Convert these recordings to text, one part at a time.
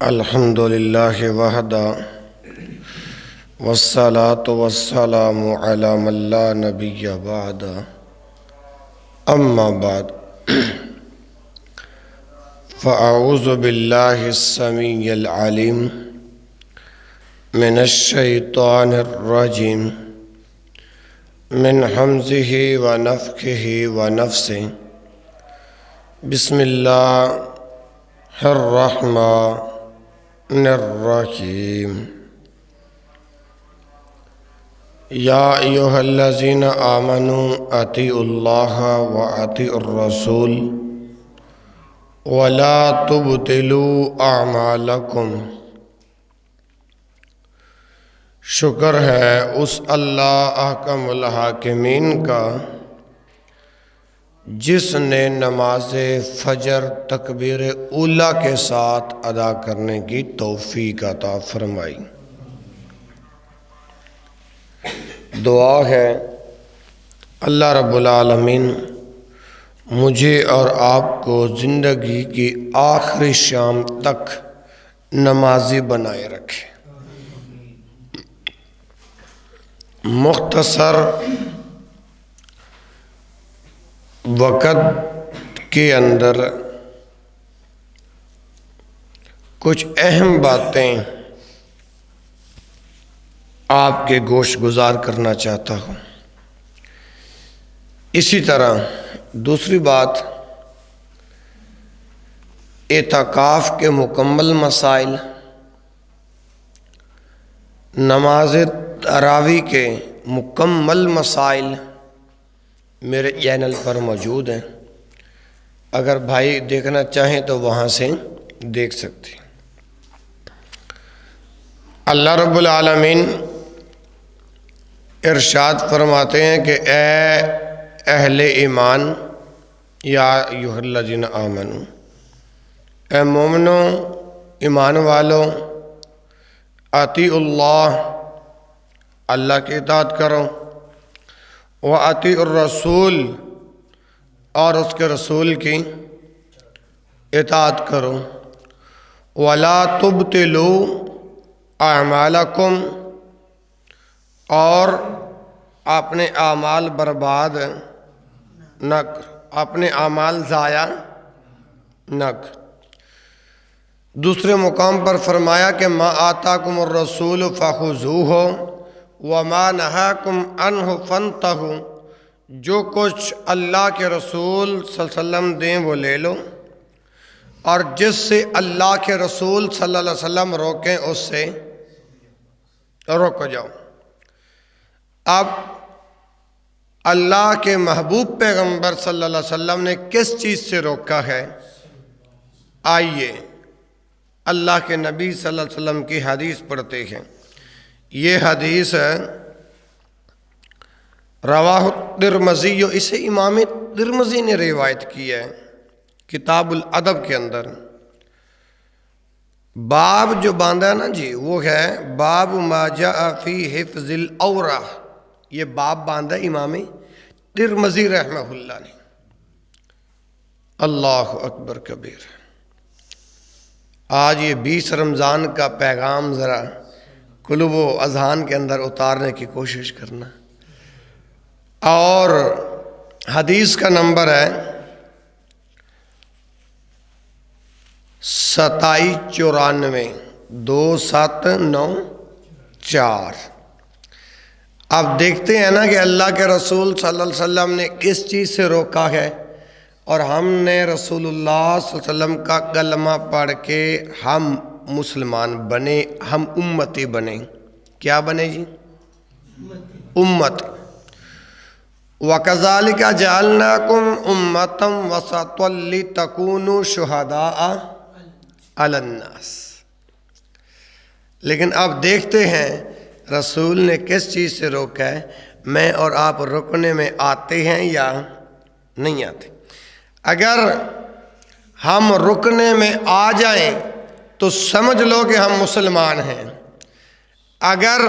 الحمد للہ وحدہ والصلاة والسلام علی من لا نبی بعد اما بعد فاعوذ باللہ السمیع العلیم من الشیطان الرجیم من حمزہ ونفخہ ونفثہ بسم اللہ الرحمن الرحیم یا ایھا الذین آمنوا اطیعوا اللہ واطیعوا الرسول ولا تبطلوا اعمالکم۔ شکر ہے اس اللہ احکم الحاکمین کا جس نے نماز فجر تکبیر اولیٰ کے ساتھ ادا کرنے کی توفیق عطا فرمائی۔ دعا ہے اللہ رب العالمین مجھے اور آپ کو زندگی کی آخری شام تک نمازی بنائے رکھے۔ مختصر وقت کے اندر کچھ اہم باتیں آپ کے گوش گزار کرنا چاہتا ہوں۔ اسی طرح دوسری بات، اعتکاف کے مکمل مسائل نماز تراویح کے مکمل مسائل میرے چینل پر موجود ہیں، اگر بھائی دیکھنا چاہیں تو وہاں سے دیکھ سکتے ہیں۔ اللہ رب العالمین ارشاد فرماتے ہیں کہ اے اہل ایمان، یا ایھا الذین آمنوا، اے مومنو ایمان والو، اطیعوا اللہ، اللہ کی اطاعت کرو، وَأَطِيعُوا الرَّسُولَ، اور اس کے رسول کی اطاعت کرو، وَلَا تُبْطِلُوا أَعْمَالَكُمْ، اور اپنے اعمال برباد نہ کرو، اپنے اعمال ضائع نہ کرو۔ دوسرے مقام پر فرمایا کہ مَا آتَاكُمُ الرَّسُولُ فَخُذُوهُ وَمَا نَهَاكُمْ عَنْهُ فَانْتَهُوا، جو کچھ اللہ کے رسول صلی اللہ علیہ وسلم دیں وہ لے لو، اور جس سے اللہ کے رسول صلی اللہ علیہ وسلم روکیں اس سے رک جاؤ۔ اب اللہ کے محبوب پیغمبر صلی اللہ علیہ وسلم نے کس چیز سے روکا ہے؟ آئیے اللہ کے نبی صلی اللہ علیہ وسلم کی حدیث پڑھتے ہیں۔ یہ حدیث رواہ ترمذی، اسے امام ترمذی نے روایت کی ہے کتاب الادب کے اندر۔ باب جو باندھا ہے نا جی، وہ ہے باب ما جاء فی حفظ العورہ، یہ باب باندھا امام ترمذی رحمہ اللہ نے۔ اللہ اکبر کبیر۔ آج یہ 20 رمضان کا پیغام ذرا قلوب و اذہان کے اندر اتارنے کی کوشش کرنا، اور حدیث کا نمبر ہے 2794 2794۔ اب دیکھتے ہیں نا کہ اللہ کے رسول صلی اللہ علیہ وسلم نے کس چیز سے روکا ہے، اور ہم نے رسول اللہ صلی اللہ علیہ وسلم کا کلمہ پڑھ کے ہم مسلمان بنے، ہم امتی بنے۔ کیا بنے جی؟ امت۔ وَكَذَلِكَ جَعَلْنَاكُمْ أُمَّةً وَسَطًا لِتَكُونُوا شُهَدَاءَ عَلَى النَّاسِ۔ لیکن اب دیکھتے ہیں رسول نے کس چیز سے روکا ہے، میں اور آپ رکنے میں آتے ہیں یا نہیں آتے؟ اگر ہم رکنے میں آ جائیں تو سمجھ لو کہ ہم مسلمان ہیں۔ اگر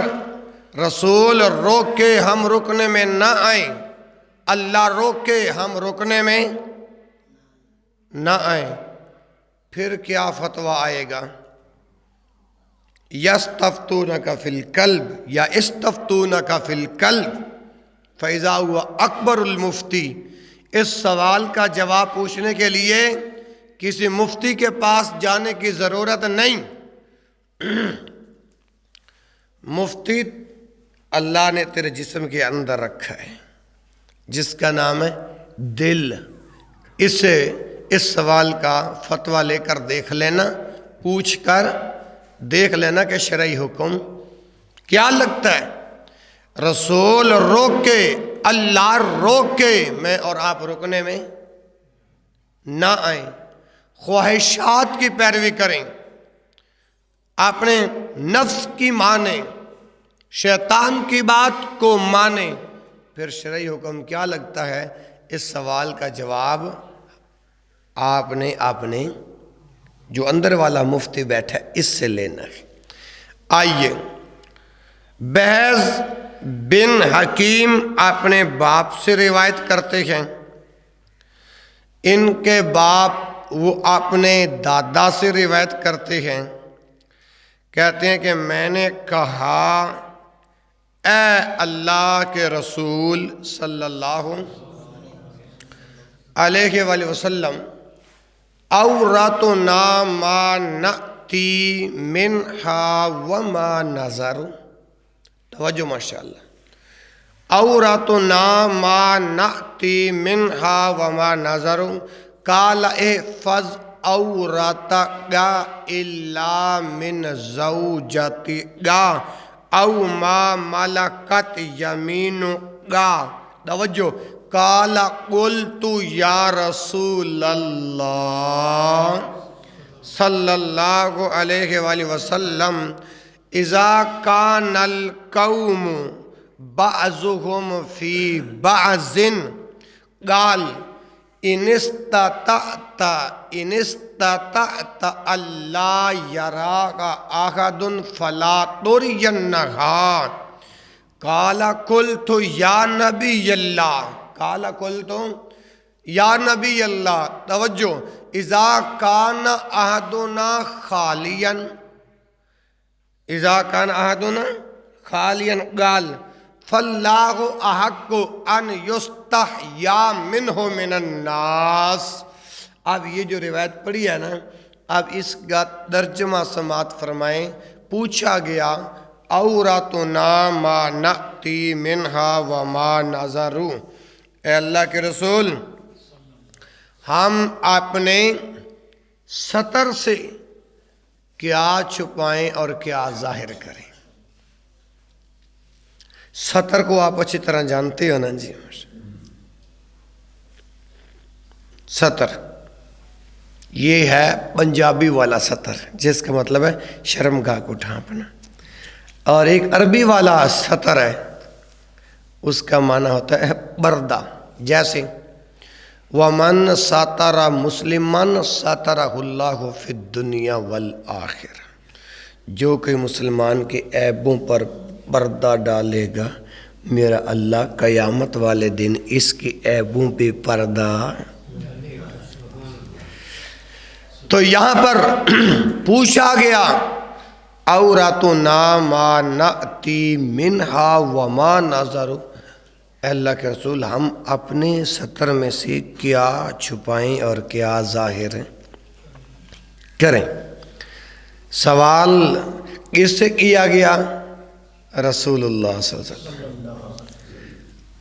رسول روک کے ہم رکنے میں نہ آئیں، اللہ روک کے ہم رکنے میں نہ آئیں، پھر کیا فتویٰ آئے گا؟ یستفتونک فی الکلب یا استفتونک فی الکلب فاذا ہوا اکبر المفتی، اس سوال کا جواب پوچھنے کے لیے کسی مفتی کے پاس جانے کی ضرورت نہیں۔ مفتی اللہ نے تیرے جسم کے اندر رکھا ہے جس کا نام ہے دل، اسے اس سوال کا فتویٰ لے کر دیکھ لینا، پوچھ کر دیکھ لینا کہ شرعی حکم کیا لگتا ہے۔ رسول روک کے، اللہ روک کے میں اور آپ رکنے میں نہ آئیں، خواہشات کی پیروی کریں، اپنے نفس کی مانیں، شیطان کی بات کو مانیں، پھر شرعی حکم کیا لگتا ہے اس سوال کا جواب آپ نے جو اندر والا مفتی بیٹھا ہے اس سے لینا ہے۔ آئیے، بحث بن حکیم اپنے باپ سے روایت کرتے ہیں، ان کے باپ وہ اپنے دادا سے روایت کرتے ہیں، کہتے ہیں کہ میں نے کہا اے اللہ کے رسول صلی اللہ علیہ وآلہ وسلم، عورتنا ما نأتی منہا وما نظر، توجہ ماشاءاللہ، عورتنا ما نأتی منہا وما نظر، قال احفظ عورتک الا من زوجتک او ما ملکت یمینک، توجہ، قال قلت یا رسول اللہ صلی اللہ علیہ وآلہ وسلم اذا کان القوم بعضهم فی بعض قال ان استطعت اللہ یراک احد فلا ترینہا، قال قلت یا نبی اللہ، قال قلت یا نبی اللہ، توجہ، اذا کان احدنا خالیا، اذا کان احدنا خالیا قال فاللہ احق ان یستحیا منہ من الناس۔ اب یہ جو روایت پڑھی ہے نا، اب اس کا ترجمہ سماعت فرمائیں۔ پوچھا گیا عورتنا ما نأتی منہا وما نظر، اے اللہ کے رسول، ہم اپنے ستر سے کیا چھپائیں اور کیا ظاہر کریں؟ ستر کو آپ اچھی طرح جانتے ہو نا جی، ستر یہ ہے پنجابی والا ستر، جس کا مطلب ہے شرمگاہ کو ڈھانپنا، اور ایک عربی والا ستر ہے، اس کا معنی ہوتا ہے پردہ، جیسے وَمَن سَتَرَ مُسْلِمًا سَتَرَهُ اللَّهُ فِي الدُّنْيَا وَالْآخِرَةِ، جو کہ مسلمان کے عیبوں پر پردہ ڈالے گا میرا اللہ قیامت والے دن اس کے عیبوں پہ پردہ۔ تو یہاں پر پوچھا گیا عورتنا ما نأتی منہا وما نظر، اے اللہ کے رسول، ہم اپنے ستر میں سے کیا چھپائیں اور کیا ظاہر کریں؟ سوال کس سے کیا گیا؟ رسول اللہ صلی اللہ علیہ وسلم۔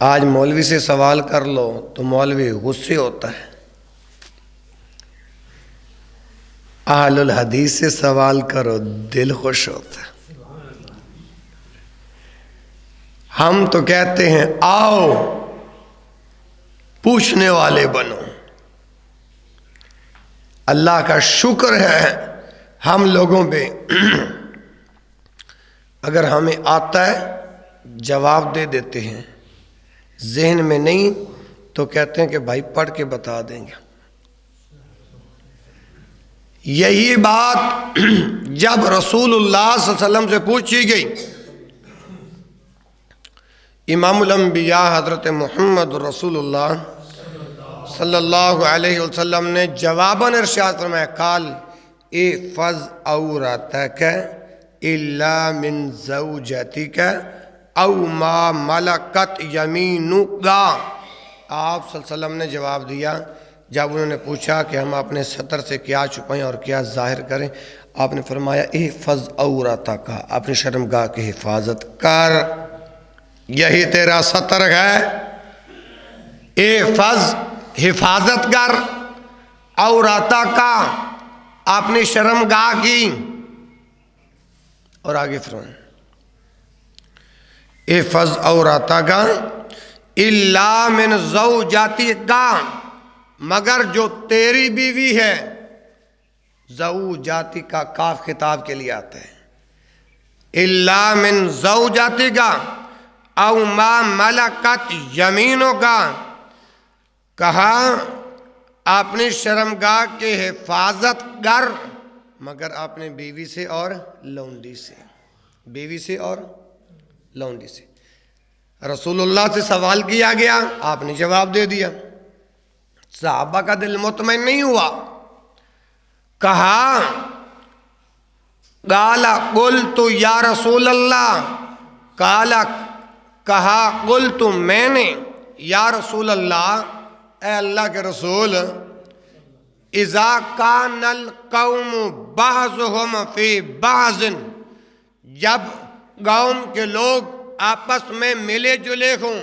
آج مولوی سے سوال کر لو تو مولوی غصے ہوتا ہے، اہل الحدیث سے سوال کرو دل خوش ہوتا ہے۔ ہم تو کہتے ہیں آؤ پوچھنے والے بنو۔ اللہ کا شکر ہے ہم لوگوں پہ، اگر ہمیں آتا ہے جواب دے دیتے ہیں، ذہن میں نہیں تو کہتے ہیں کہ بھائی پڑھ کے بتا دیں گے۔ یہی بات جب رسول اللہ صلی اللہ علیہ وسلم سے پوچھی گئی، امام الانبیاء حضرت محمد رسول اللہ صلی اللہ علیہ وسلم نے جواباً ارشاد فرمایا، قال احفظ عورتک الا من زوجتک او ما ملکت یمینک. آپ صلی اللہ علیہ وسلم نے جواب دیا جب انہوں نے پوچھا کہ ہم اپنے ستر سے کیا چھپائیں اور کیا ظاہر کریں، آپ نے فرمایا احفظ عورتک، اپنی شرمگاہ کی حفاظت کر، یہی تیرا ستر ہے. احفظ، حفاظت کر، عورتک، اپنی شرمگاہ کی. اور آگے فرمائیں احفظ عورتک الا من زوجتک، مگر جو تیری بیوی ہے. زوجتک کا کاف خطاب کے لیے آتا ہے. الا من زوجتک او ما ملکت یمینک، کہا اپنی شرمگاہ کی حفاظت کر مگر اپنے بیوی سے اور لونڈی سے. بیوی سے اور لونڈی سے. رسول اللہ سے سوال کیا گیا، آپ نے جواب دے دیا. صحابہ کا دل مطمئن نہیں ہوا. کہا قال قلت یا رسول اللہ، کہا قلت میں نے یا رسول اللہ، اے اللہ کے رسول، اذا کان القوم بعضهم فی بعض، جب قوم کے لوگ آپس میں ملے جلے ہوں.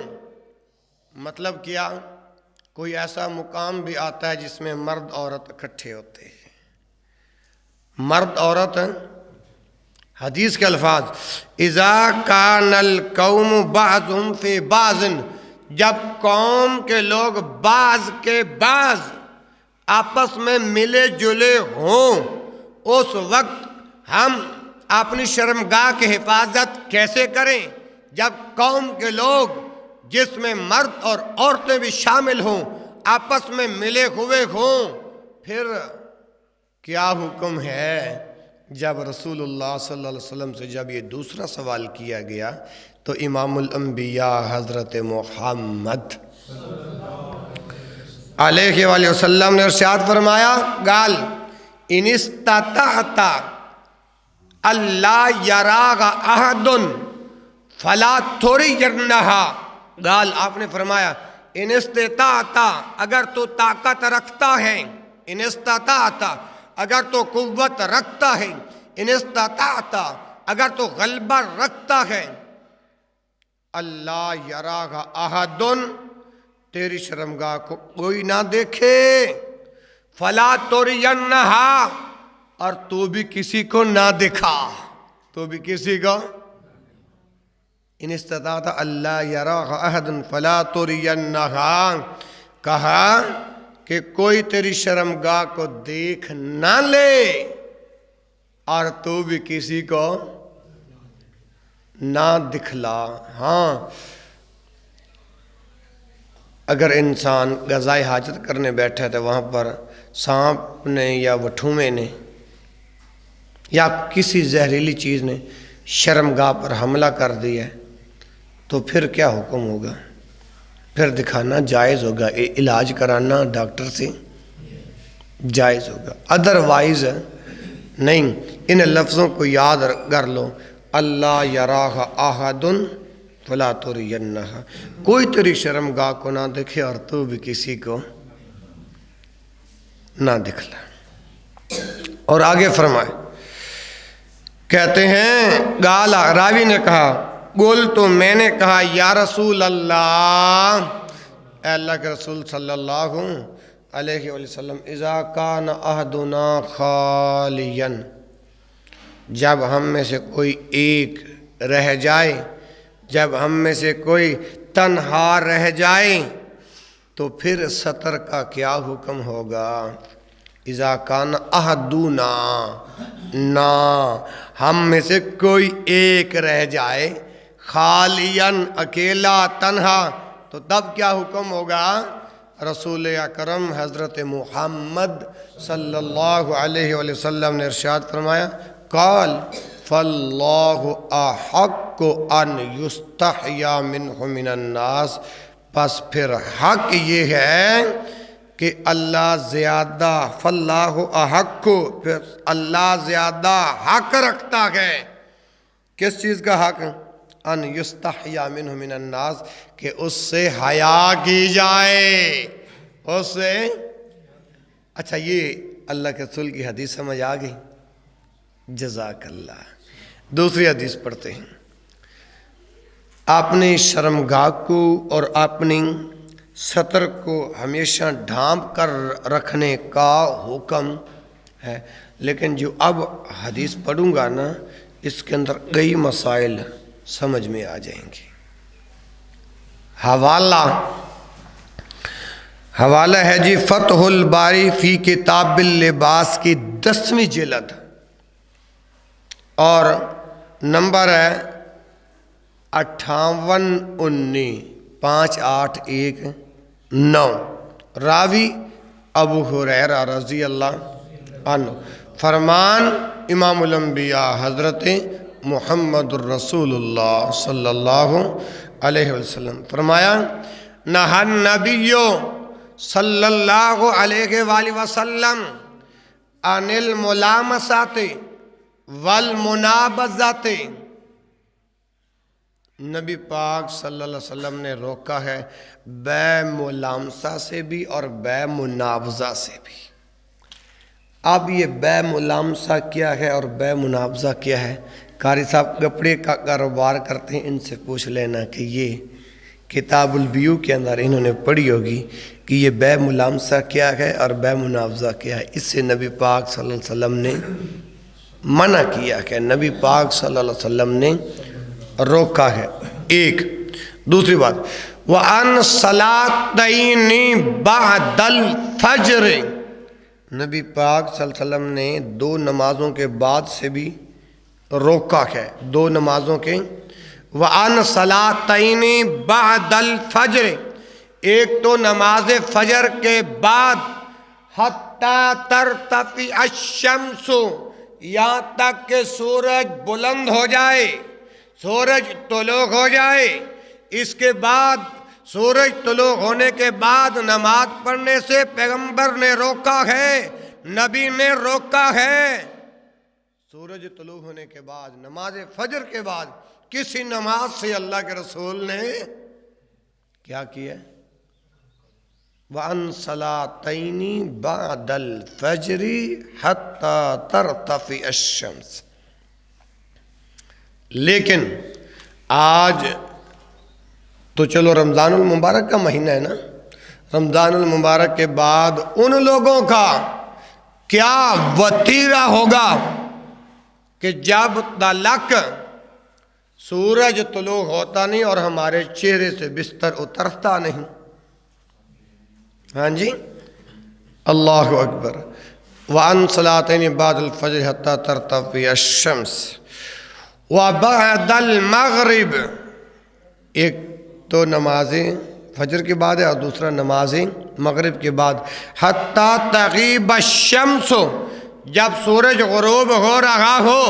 مطلب کیا؟ کوئی ایسا مقام بھی آتا ہے جس میں مرد عورت اکٹھے ہوتے ہیں. مرد عورت، حدیث کے الفاظ اذا کان القوم بعضهم فی بعض، جب قوم کے لوگ بعض کے بعض آپس میں ملے جلے ہوں، اس وقت ہم اپنی شرمگاہ کی حفاظت کیسے کریں؟ جب قوم کے لوگ جس میں مرد اور عورتیں بھی شامل ہوں آپس میں ملے ہوئے ہوں. پھر کیا حکم ہے؟ جب رسول اللہ صلی اللہ علیہ وسلم سے جب یہ دوسرا سوال کیا گیا تو امام الانبیاء حضرت محمد علیہ وآلہ وسلم نے ارشاد فرمایا قال ان استطعت اللہ یراغ احد فلا ترینہا. قال آپ نے فرمایا ان استطاعت، اگر تو طاقت رکھتا ہے، ان استطاعت اگر تو قوت رکھتا ہے، ان استطاعت اگر تو غلبہ رکھتا ہے، اللہ یراغ احد، تیری شرمگاہ کو کوئی نہ دیکھے، فلا ترینہا، اور تو بھی کسی کو نہ دکھا، تو بھی کسی کو. ان استطاعت اللہ یراغ احد فلا ترینہا، کہا کہ کوئی تیری شرمگاہ کو دیکھ نہ لے اور تو بھی کسی کو نہ دکھلا. ہاں اگر انسان غذائے حاجت کرنے بیٹھا تو وہاں پر سانپ نے یا وٹھومے نے یا کسی زہریلی چیز نے شرمگاہ پر حملہ کر دیا تو پھر کیا حکم ہوگا؟ پھر دکھانا جائز ہوگا، علاج کرانا ڈاکٹر سے جائز ہوگا، ادروائز نہیں. ان لفظوں کو یاد کر لو، اللہ یراغ احد فلا ترینہا، کوئی تیری شرمگاہ کو نہ دیکھے اور تو بھی کسی کو نہ دکھلا. اور آگے فرمائے، کہتے ہیں گالا، راوی نے کہا قل تو میں نے کہا یا رسول اللہ، اے اللہ کے رسول صلی اللہ علیہ وسلم، اذا کان احدنا خالیا، جب ہم میں سے کوئی ایک رہ جائے، جب ہم میں سے کوئی تنہا رہ جائے تو پھر ستر کا کیا حکم ہوگا؟ اذا کان احدنا، نا ہم میں سے کوئی ایک رہ جائے، خالین اکیلا تنہا، تو تب کیا حکم ہوگا؟ رسول اکرم حضرت محمد صلی اللہ علیہ وآلہ وسلم نے ارشاد فرمایا قال فاللہ احق ان یستحیا منہ من الناس، پس پھر حق یہ ہے کہ اللہ زیادہ، فاللہ احق، پھر اللہ زیادہ حق رکھتا ہے کس چیز کا حق؟ ان یستحیا منہ من الناس، کہ اس سے حیا کی جائے، اس سے۔ اچھا یہ اللہ کے رسول کی حدیث سمجھ آ گئی؟ جزاک اللہ۔ دوسری حدیث پڑھتے ہیں۔ اپنی شرمگاہ کو اور اپنی سطر کو ہمیشہ ڈھانپ کر رکھنے کا حکم ہے، لیکن جو اب حدیث پڑھوں گا نا اس کے اندر کئی مسائل سمجھ میں آ جائیں گے۔ حوالہ ہے جی فتح الباری فی کتاب اللباس کی 10ویں جلد، اور نمبر ہے 5819 5819۔ راوی ابو ہریرہ رضی اللہ عنہ، فرمان امام الانبیاء حضرت محمد الرسول اللہ صلی اللہ علیہ وسلم فرمایا، نہى النبی صلی اللہ علیہ وآلہ وسلم عن الملامسات والمنابذات۔ نبی پاک صلی اللہ علیہ وسلم نے روکا ہے بے ملامسہ سے بھی اور بے منابذہ سے بھی۔ اب یہ بے ملامسہ کیا ہے اور بے منابذہ کیا ہے؟ قاری صاحب کپڑے کا کاروبار کرتے ہیں، ان سے پوچھ لینا کہ یہ کتاب البیوع کے اندر انہوں نے پڑھی ہوگی کہ یہ بے ملامسہ کیا ہے اور بے منابذہ کیا ہے۔ اس سے نبی پاک صلی اللہ علیہ وسلم نے منع کیا کہ نبی پاک صلی اللہ علیہ وسلم نے روکا ہے۔ ایک دوسری بات، وَأَنْ صَلَاتَيْنِ بَعْدَ الْفَجْرِ، نبی پاک صلی اللہ علیہ وسلم نے 2 نمازوں کے بعد سے بھی روکا ہے، 2 نمازوں کے۔ وَأَنْ صَلَاتَيْنِ بَعْدَ الْفَجْرِ، ایک تو نماز فجر کے بعد، حَتَّى تَرْتَفِعَ الشَّمْسُ، یہاں تک کہ سورج بلند ہو جائے، سورج طلوع ہو جائے۔ اس کے بعد سورج طلوع ہونے کے بعد نماز پڑھنے سے پیغمبر نے روکا ہے، نبی نے روکا ہے۔ سورج طلوع ہونے کے بعد، نماز فجر کے بعد کسی نماز سے اللہ کے رسول نے کیا کیا؟ وَأَنْ صَلَاتَيْنِ بَعْدَ الْفَجْرِ حَتَّى تَرْتَفِعَ الشَّمْسُ۔ لیکن آج تو چلو رمضان المبارک کا مہینہ ہے نا، رمضان المبارک کے بعد ان لوگوں کا کیا وتیرہ ہوگا کہ جب تلک سورج طلوع ہوتا نہیں اور ہمارے چہرے سے بستر اترتا نہیں۔ ہاں جی، اللہ اکبر۔ وَأَنْ صَلَاتَيْنِ بَعْدَ الْفَجْرِ حَتَّى تَرْتَفِعَ الشَّمْسُ وَبَعْدَ الْمَغْرِبِ، ایک تو نماز فجر کے بعد ہے اور دوسرا نماز مغرب کے بعد۔ حَتَّى تَغِيبَ الشَّمْسُ، جب سورج غروب ہو رہا ہو،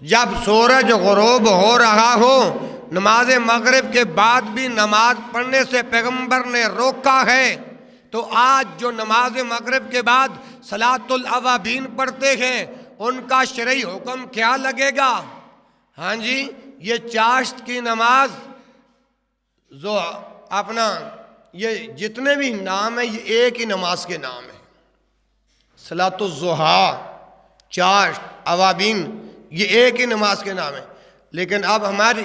جب سورج غروب ہو رہا ہو۔ نماز مغرب کے بعد بھی نماز پڑھنے سے پیغمبر نے روکا ہے۔ تو آج جو نماز مغرب کے بعد صلاۃ الاوابین پڑھتے ہیں ان کا شرعی حکم کیا لگے گا؟ ہاں جی، یہ چاشت کی نماز، جو اپنا یہ جتنے بھی نام ہیں یہ ایک ہی نماز کے نام ہیں۔ صلاۃ الضحیٰ، چاشت، اوابین، یہ ایک ہی نماز کے نام ہے۔ لیکن اب ہماری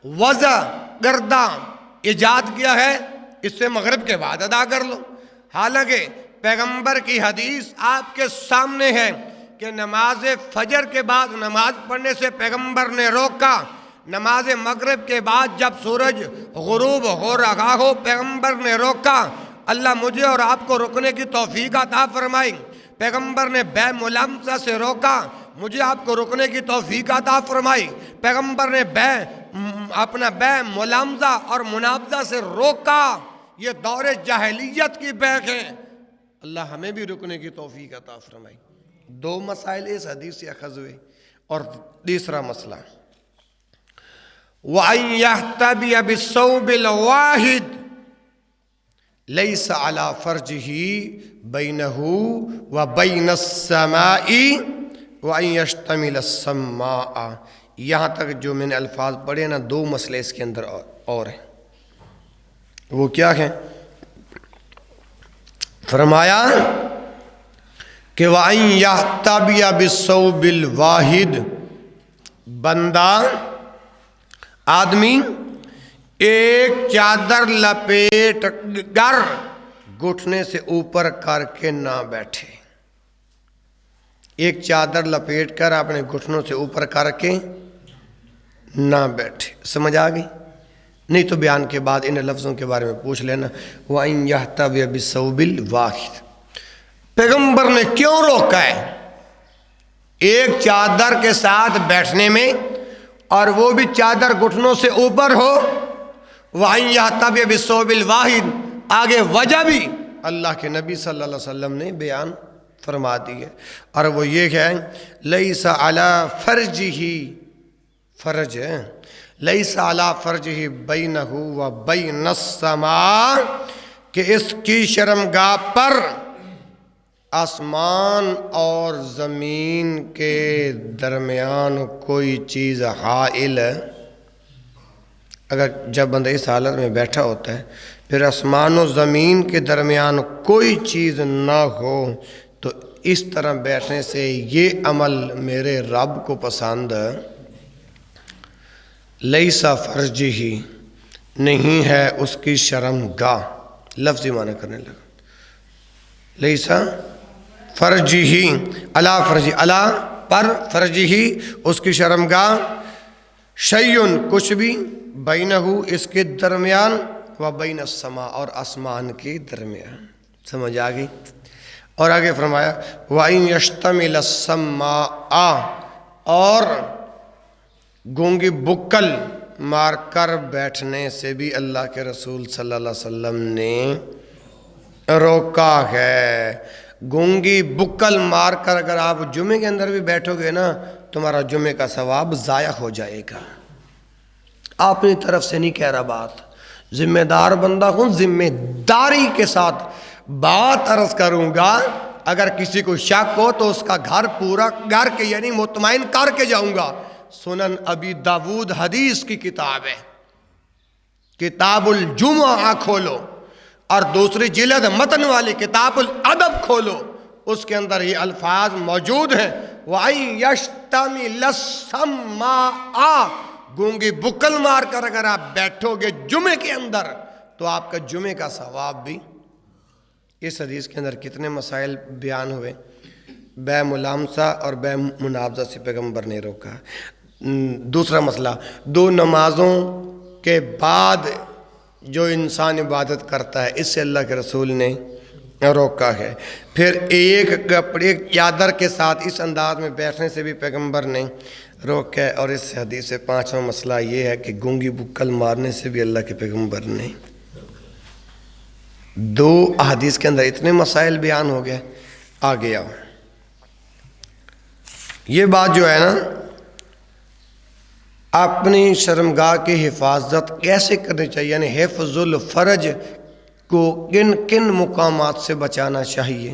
وضع کردہ ایجاد کیا ہے، اس سے مغرب کے بعد ادا کر لو۔ حالانکہ پیغمبر کی حدیث آپ کے سامنے ہے کہ نماز فجر کے بعد نماز پڑھنے سے پیغمبر نے روکا۔ نماز مغرب کے بعد جب سورج غروب ہو رہا ہو پیغمبر نے روکا۔ اللہ مجھے اور آپ کو رکنے کی توفیق عطا فرمائے۔ پیغمبر نے بے ملامسہ سے روکا، مجھے آپ کو رکنے کی توفیق عطا فرمائی۔ پیغمبر نے اپنا بے ملامسہ اور منابذہ سے روکا۔ یہ دور جاہلیت کی بیع ہے، اللہ ہمیں بھی رکنے کی توفیق عطا فرمائی۔ 2 مسائل اس حدیث سے اخذ ہوئے، اور تیسرا مسئلہ وَأَن يَحْتَبِيَ بِالثَّوْبِ الْوَاحِدِ لَيْسَ عَلَى فَرْجِهِ بَيْنَهُ وَبَيْنَ السَّمَاءِ وَأَن يَشْتَمِلَ السَّمَاءَ، یہاں تک جو میں نے الفاظ پڑھے نا، دو مسئلے اس کے اندر اور ہیں. وہ کیا ہے؟ فرمایا کہ وَأَن يَحْتَبِيَ بِالثَّوْبِ الْوَاحِدِ، بندہ آدمی ایک چادر لپیٹ کر گھٹنے سے اوپر کر کے نہ بیٹھے. ایک چادر لپیٹ کر اپنے گھٹنوں سے اوپر کر کے نہ بیٹھے. سمجھ آ گئی؟ نہیں تو بیان کے بعد ان لفظوں کے بارے میں پوچھ لینا. وَأَن يَحْتَبِيَ بِالثَّوْبِ الْوَاحِدِ، پیغمبر نے کیوں روکا ہے ایک چادر کے ساتھ بیٹھنے میں، اور وہ بھی چادر گھٹنوں سے اوپر ہو؟ وَأَن يَحْتَبِيَ بِالثَّوْبِ الْوَاحِدِ، آگے وجہ بھی اللہ کے نبی صلی اللہ علیہ وسلم نے بیان فرما دی ہے، اور وہ یہ ہے لَيْسَ عَلَى فَرْجِهِ، فرج ہے، لَيْسَ عَلَى فَرْجِهِ بَيْنَهُ وَبَيْنَ السَّمَاءِ، کہ اس کی شرمگاہ پر آسمان اور زمین کے درمیان کوئی چیز حائل ہے. اگر جب بندہ اس حالت میں بیٹھا ہوتا ہے پھر آسمان و زمین کے درمیان کوئی چیز نہ ہو تو اس طرح بیٹھنے سے یہ عمل میرے رب کو پسند لیسا فرجی ہی نہیں ہے اس کی شرمگاہ. لفظی معنی کرنے لگا. لیسا فرجی ہی اللہ فرجی، اللہ پر فرجی ہی اس کی شرمگاہ، شیئن کچھ بھی، بینہو اس کے درمیان، و بین السماء اور آسمان کے درمیان. سمجھ آ گئی؟ اور آگے فرمایا وَإِن يَشْتَمِلَ السَّمَّاءَ، اور گونگی بکل مار کر بیٹھنے سے بھی اللہ کے رسول صلی اللہ علیہ وسلم نے روکا ہے. گونگی بکل مار کر اگر آپ جمعے کے اندر بھی بیٹھو گے نا، تمہارا جمعے کا ثواب ضائع ہو جائے گا. اپنی طرف سے نہیں کہہ رہا بات، ذمہ دار بندہ ہوں، ذمہ داری کے ساتھ بات عرض کروں گا. اگر کسی کو شک ہو تو اس کا گھر پورا کر کے یعنی مطمئن کر کے جاؤں گا. سنن ابی داود حدیث کی کتاب ہے، کتاب الجمعہ کھولو، اور دوسری جلد متن والی کتاب الادب کھولو، اس کے اندر یہ الفاظ موجود ہیں. وَأَن يَشْتَمِلَ السَّمَّاءَ، گونگی بکل مار کر اگر آپ بیٹھو گے جمعے کے اندر تو آپ کا جمعے کا ثواب بھی. اس حدیث کے اندر کتنے مسائل بیان ہوئے. بے ملامسہ اور بے منابضہ سے پیغمبر نے روکا. دوسرا مسئلہ، دو نمازوں کے بعد جو انسان عبادت کرتا ہے اس سے اللہ کے رسول نے روکا ہے. پھر ایک کپڑے چادر کے ساتھ اس انداز میں بیٹھنے سے بھی پیغمبر نے روکا ہے. اور اس حدیث سے پانچواں مسئلہ یہ ہے کہ گونگی بکل مارنے سے بھی اللہ کے پیغمبر نے. دو احادیث کے اندر اتنے مسائل بیان ہو گئے. آگے آؤ، یہ بات جو ہے نا اپنی شرمگاہ کی حفاظت کیسے کرنی چاہیے، یعنی حفظ الفرج کو کن کن مقامات سے بچانا چاہیے.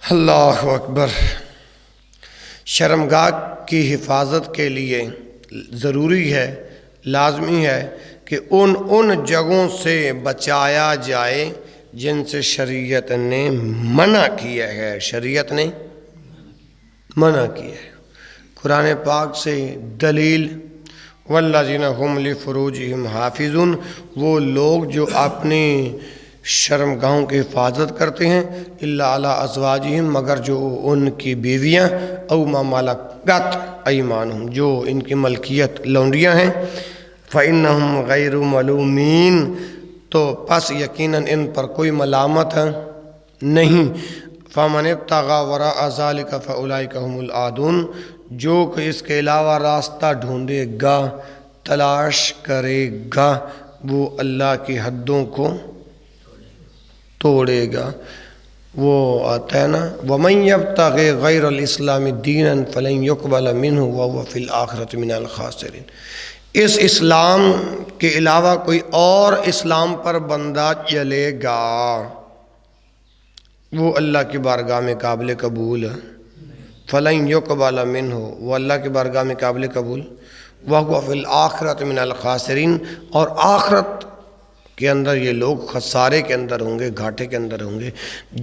اللہ اکبر. شرمگاہ کی حفاظت کے لیے ضروری ہے، لازمی ہے کہ ان جگہوں سے بچایا جائے جن سے شریعت نے منع کیا ہے. شریعت نے منع کیا ہے. قرآن پاک سے دلیل والذین هم لفروجہم حافظون، وہ لوگ جو اپنی شرمگاہوں کی حفاظت کرتے ہیں، الا علی ازواجہم، مگر جو ان کی بیویاں، او ما ملکت ایمانہم، جو ان کی ملکیت لونڈیاں ہیں، فإنہم غیر ملومین، تو پس یقیناً ان پر کوئی ملامت نہیں. فمن ابتغى وراء ذلك فاولئک هم العادون، جو کہ اس کے علاوہ راستہ ڈھونڈے گا، تلاش کرے گا، وہ اللہ کی حدوں کو توڑے گا. وہ آتا ہے نا وَمَن يَبْتَغِ غَيْرَ الْإِسْلَامِ دِينًا فَلَن يُقْبَلَ مِنْهُ وَهُوَ فِي الْآخِرَةِ مِنَ الْخَاسِرِينَ. اس اسلام کے علاوہ کوئی اور اسلام پر بندہ چلے گا، وہ اللہ کی بارگاہ میں قابل قبول فلن یقبل منہ، وہ اللہ کی بارگاہ میں قابل قبول، وہو فی الآخرۃ من الخاسرین، اور آخرت کے اندر یہ لوگ خسارے کے اندر ہوں گے، گھاٹے کے اندر ہوں گے۔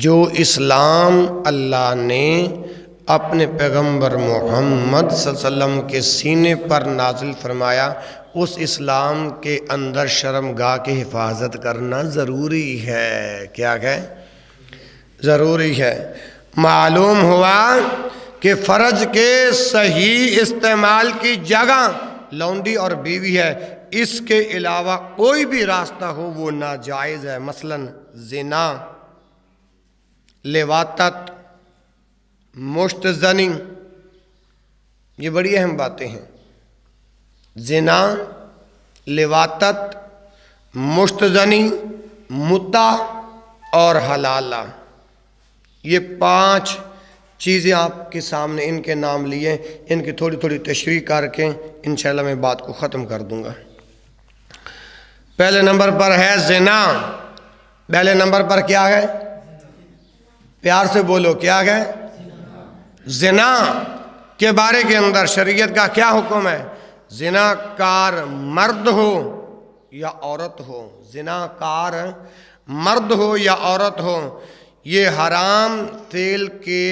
جو اسلام اللہ نے اپنے پیغمبر محمد صلی اللہ علیہ وسلم کے سینے پر نازل فرمایا، اس اسلام کے اندر شرم گاہ کی حفاظت کرنا ضروری ہے۔ کیا ہے؟ ضروری ہے۔ معلوم ہوا کہ فرج کے صحیح استعمال کی جگہ لونڈی اور بیوی ہے، اس کے علاوہ کوئی بھی راستہ ہو وہ ناجائز ہے۔ مثلا زنا، لواطت، مشت زنی، یہ بڑی اہم باتیں ہیں۔ زنا، لواطت، مشت زنی، متع اور حلالہ، یہ 5 چیزیں آپ کے سامنے ان کے نام لیے، ان کی تھوڑی تھوڑی تشریح کر کے انشاءاللہ میں بات کو ختم کر دوں گا۔ پہلے نمبر پر ہے زنا۔ پہلے نمبر پر کیا ہے؟ پیار سے بولو، کیا ہے؟ زنا کے بارے کے اندر شریعت کا کیا حکم ہے؟ زنا کار مرد ہو یا عورت ہو، زنا کار مرد ہو یا عورت ہو، یہ حرام فعل کے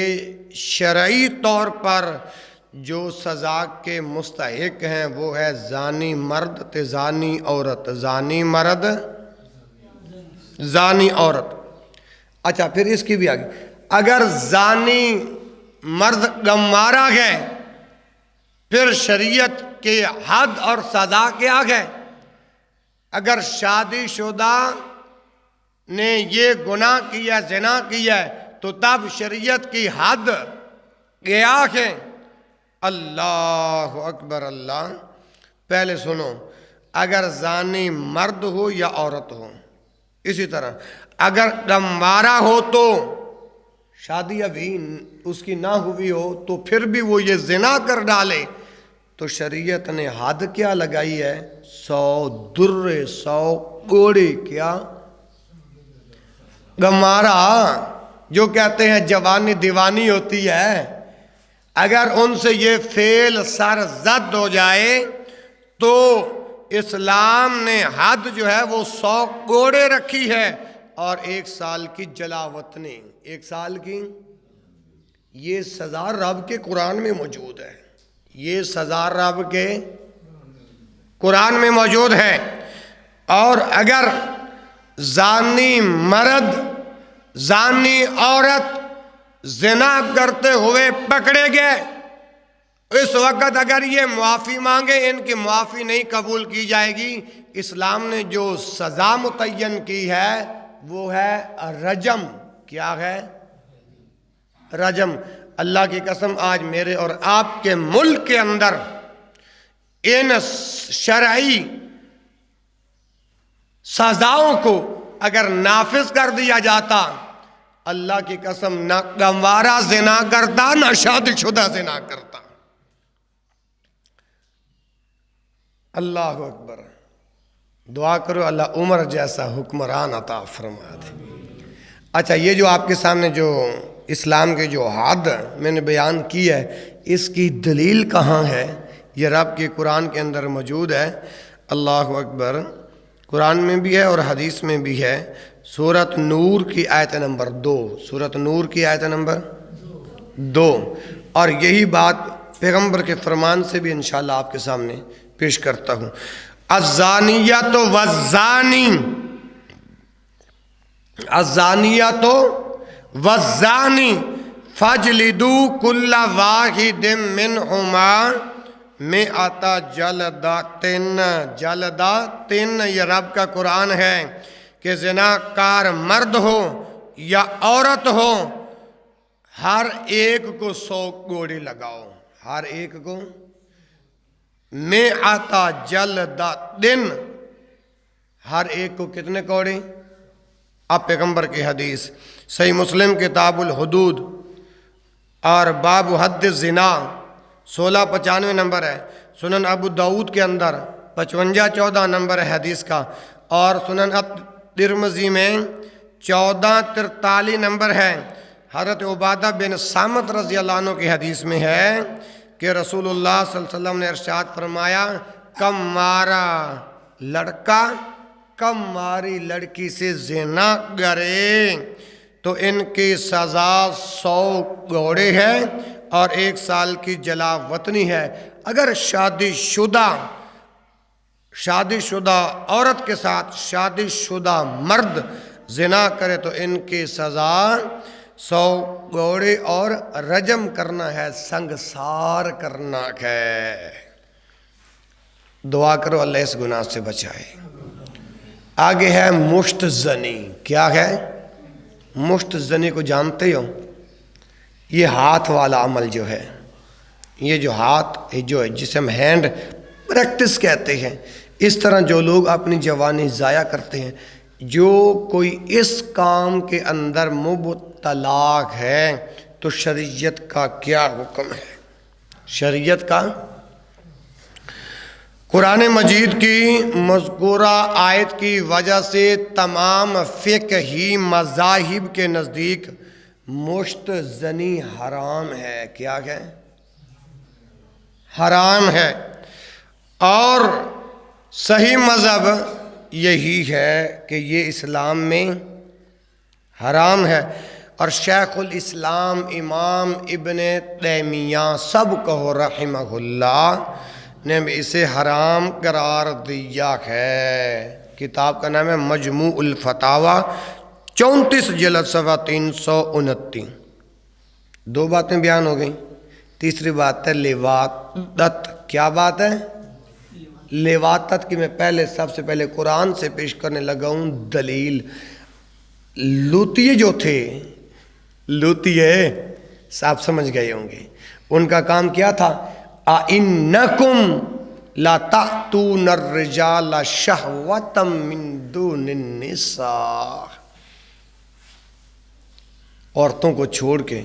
شرعی طور پر جو سزا کے مستحق ہیں وہ ہے زانی مرد تے زانی عورت، زانی مرد زانی عورت۔ اچھا پھر اس کی بھی آگے، اگر زانی مرد گمارا گئے پھر شریعت کے حد اور سزا کیا ہے؟ اگر شادی شدہ نے یہ گناہ کیا، زنا کیا ہے، تو تب شریعت کی حد کیا ہے؟ اللہ اکبر اللہ۔ پہلے سنو، اگر زانی مرد ہو یا عورت ہو، اسی طرح اگر گمارا ہو تو شادی ابھی اس کی نہ ہوئی ہو تو پھر بھی وہ یہ زنا کر ڈالے تو شریعت نے حد کیا لگائی ہے؟ 100 درے، 100 کوڑے۔ کیا؟ گمارا جو کہتے ہیں جوانی دیوانی ہوتی ہے، اگر ان سے یہ فعل سرزد ہو جائے تو اسلام نے حد جو ہے وہ 100 کوڑے رکھی ہے اور 1 سال کی جلاوطنی، 1 سال کی۔ یہ سزا رب کے قرآن میں موجود ہے، یہ سزا رب کے قرآن میں موجود ہے۔ اور اگر زانی مرد زانی عورت زنا کرتے ہوئے پکڑے گئے، اس وقت اگر یہ معافی مانگے، ان کی معافی نہیں قبول کی جائے گی۔ اسلام نے جو سزا متعین کی ہے وہ ہے رجم۔ کیا ہے؟ رجم۔ اللہ کی قسم آج میرے اور آپ کے ملک کے اندر ان شرعی سزاؤں کو اگر نافذ کر دیا جاتا، اللہ کی قسم نہ گمارا زنا کرتا نہ شادی شدہ زنا کرتا۔ اللہ اکبر۔ دعا کرو اللہ عمر جیسا حکمران عطا فرما دے۔ اچھا، یہ جو آپ کے سامنے جو اسلام کے جو حد میں نے بیان کی ہے، اس کی دلیل کہاں ہے؟ یہ رب کے قرآن کے اندر موجود ہے۔ اللہ اکبر۔ قرآن میں بھی ہے اور حدیث میں بھی ہے۔ سورۃ نور کی آیت نمبر 2، سورۃ نور کی آیت نمبر 2، اور یہی بات پیغمبر کے فرمان سے بھی انشاءاللہ آپ کے سامنے پیش کرتا ہوں۔ الزانیۃ والزانی، الزانیۃ والزانی فاجلدوا کل واحد منہما مئۃ جلدۃ۔ جلدۃ یہ رب کا قرآن ہے کہ زنا کار مرد ہو یا عورت ہو، ہر ایک کو 100 کوڑے لگاؤ، ہر ایک کو مئۃ جلدۃ، ہر ایک کو کتنے کوڑے؟ اب پیغمبر کی حدیث صحیح مسلم کتاب الحدود اور باب حد الزنا 1695 نمبر ہے، سنن ابو داؤد کے اندر 5514 نمبر ہے حدیث کا، اور سنن ترمذی میں 1443 نمبر ہے، حضرت عبادہ بن صامت رضی اللہ عنہ کی حدیث میں ہے کہ رسول اللہ صلی اللہ علیہ وسلم نے ارشاد فرمایا کم مارا لڑکا کم ماری لڑکی سے زنا کرے تو ان کی سزا 100 گھوڑے ہے اور 1 سال کی جلا وطنی ہے۔ اگر شادی شدہ عورت کے ساتھ شادی شدہ مرد زنا کرے تو ان کی سزا 100 گھوڑے اور رجم کرنا ہے، سنگسار کرنا ہے۔ دعا کرو اللہ اس گناہ سے بچائے۔ آگے ہے مشت زنی۔ کیا ہے مشت زنی؟ کو جانتے ہو؟ یہ ہاتھ والا عمل جو ہے، یہ جو ہاتھ جو ہے جسے ہم ہینڈ پریکٹس کہتے ہیں، اس طرح جو لوگ اپنی جوانی ضائع کرتے ہیں، جو کوئی اس کام کے اندر مبتلا ہے تو شریعت کا کیا حکم ہے؟ شریعت کا قرآن مجید کی مذکورہ آیت کی وجہ سے تمام فقہی مذاہب کے نزدیک مشت زنی حرام ہے۔ کیا ہے؟ حرام ہے۔ اور صحیح مذہب یہی ہے کہ یہ اسلام میں حرام ہے، اور شیخ الاسلام امام ابن تیمیہ سب کو رحمہ اللہ نے اسے حرام قرار دیا ہے۔ کتاب کا نام ہے مجموع الفتاوی 34 جلد صفحہ 329۔ 2 باتیں بیان ہو گئیں۔ تیسری بات ہے لیواتت۔ کیا بات ہے؟ لیواتت کی میں سب سے پہلے قرآن سے پیش کرنے لگا ہوں دلیل۔ لوتیے جو تھے، لوتیے آپ سمجھ گئے ہوں گے، ان کا کام کیا تھا؟ اِنَّكُمْ لَتَأْتُونَ الرِّجَالَ شَهْوَةً مِّن دُونِ النِّسَاءِ۔ عورتوں کو چھوڑ کے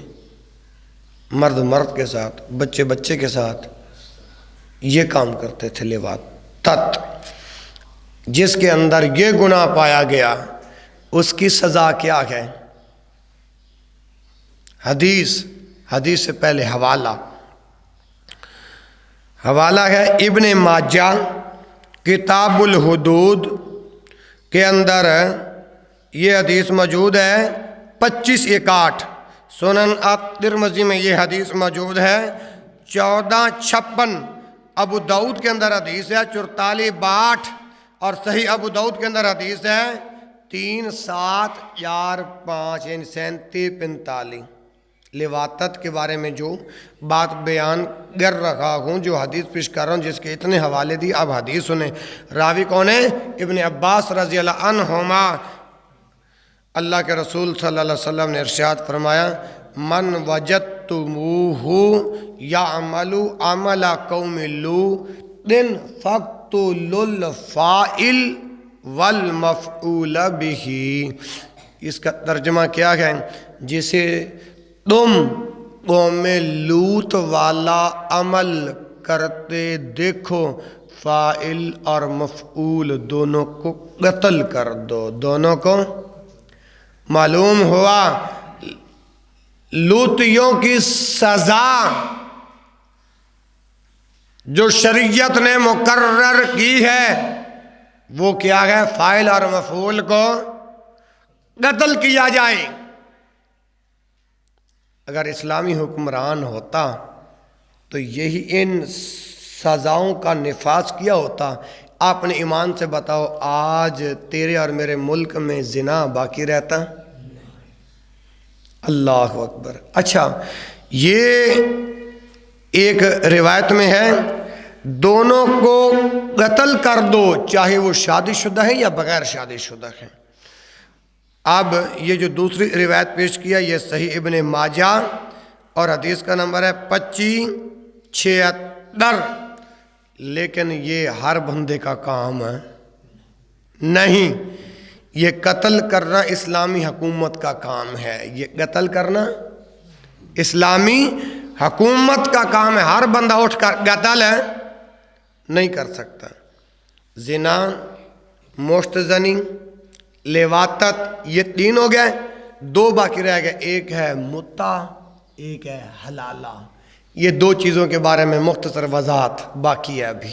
مرد مرد کے ساتھ، بچے بچے کے ساتھ یہ کام کرتے تھے لیواتت۔ جس کے اندر یہ گناہ پایا گیا اس کی سزا کیا ہے؟ حدیث سے پہلے حوالہ ہے ابن ماجہ کتاب الحدود کے اندر یہ حدیث موجود ہے 2561۔ سنن الترمذی میں یہ حدیث موجود ہے 1456۔ ابو داؤد کے اندر حدیث ہے 4462، اور صحیح ابو داؤد کے اندر حدیث ہے 3745 یعنی 3745۔ لیواتت کے بارے میں جو بات بیان کر رہا ہوں، جو حدیث پیش کر رہا ہوں، جس کے اتنے حوالے دی، اب حدیث سنیں۔ راوی کون ہے؟ ابن عباس رضی اللہ عنہما۔ اللہ کے رسول صلی اللہ علیہ وسلم نے ارشاد فرمایا من وجدتموہ یعمل عمل قوم لوط فاقتلوا الفاعل والمفعول بہ۔ اس کا ترجمہ کیا ہے؟ جسے تم قوم لوط والا عمل کرتے دیکھو، فاعل اور مفعول دونوں کو قتل کر دو، دونوں کو۔ معلوم ہوا لوطیوں کی سزا جو شریعت نے مقرر کی ہے وہ کیا ہے؟ فاعل اور مفعول کو قتل کیا جائے۔ اگر اسلامی حکمران ہوتا تو یہی ان سزاؤں کا نفاذ کیا ہوتا۔ اپنے ایمان سے بتاؤ آج تیرے اور میرے ملک میں زنا باقی رہتا؟ اللہ اکبر۔ اچھا، یہ ایک روایت میں ہے دونوں کو قتل کر دو، چاہے وہ شادی شدہ ہیں یا بغیر شادی شدہ ہیں۔ اب یہ جو دوسری روایت پیش کیا یہ صحیح ابن ماجہ اور حدیث کا نمبر ہے 2576۔ لیکن یہ ہر بندے کا کام ہے نہیں، یہ قتل کرنا اسلامی حکومت کا کام ہے۔ یہ قتل کرنا اسلامی حکومت کا کام ہے، ہر بندہ اٹھ کر قتل ہے نہیں کر سکتا۔ زنا، مشت زنی، لیواتت، یہ 3 ہو گئے۔ دو باقی رہ گئے، ایک ہے متا، ایک ہے حلالہ. یہ دو چیزوں کے بارے میں مختصر وضاحت باقی ہے ابھی.